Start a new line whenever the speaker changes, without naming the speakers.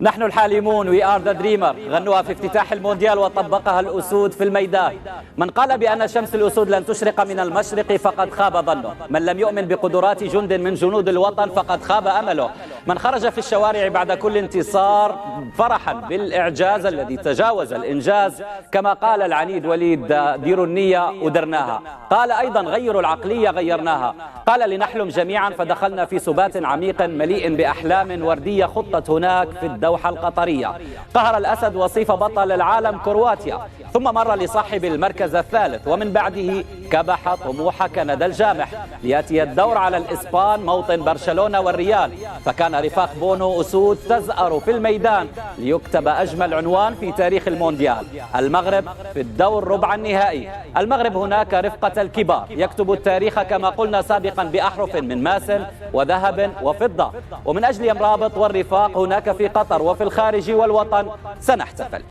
نحن الحالمون وي ار ذا دريمر غنوها في افتتاح المونديال وطبقها الأسود في الميدان. من قال بأن شمس الأسود لن تشرق من المشرق فقد خاب ظنه، من لم يؤمن بقدرات جند من جنود الوطن فقد خاب أمله، من خرج في الشوارع بعد كل انتصار فرحا بالإعجاز الذي تجاوز الإنجاز، كما قال العنيد وليد ديروا النية ودرناها، قال أيضا غيروا العقلية غيرناها، قال لنحلم جميعا فدخلنا في سبات عميق مليء بأحلام وردية خطت هناك في الدوحة القطرية. قهر الأسد وصيف بطل العالم كرواتيا، ثم مر لصاحب المركز الثالث، ومن بعده كبح طموحك ندى الجامح ليأتي الدور على الإسبان موطن برشلونة والريال، فكان رفاق بونو أسود تزأر في الميدان ليكتب أجمل عنوان في تاريخ المونديال: المغرب في الدور ربع النهائي. المغرب هناك رفقة الكبار، يكتب التاريخ كما قلنا سابقا بأحرف من ماس وذهب وفضة، ومن أجل مرابط والرفاق هناك في قطر وفي الخارج والوطن سنحتفل.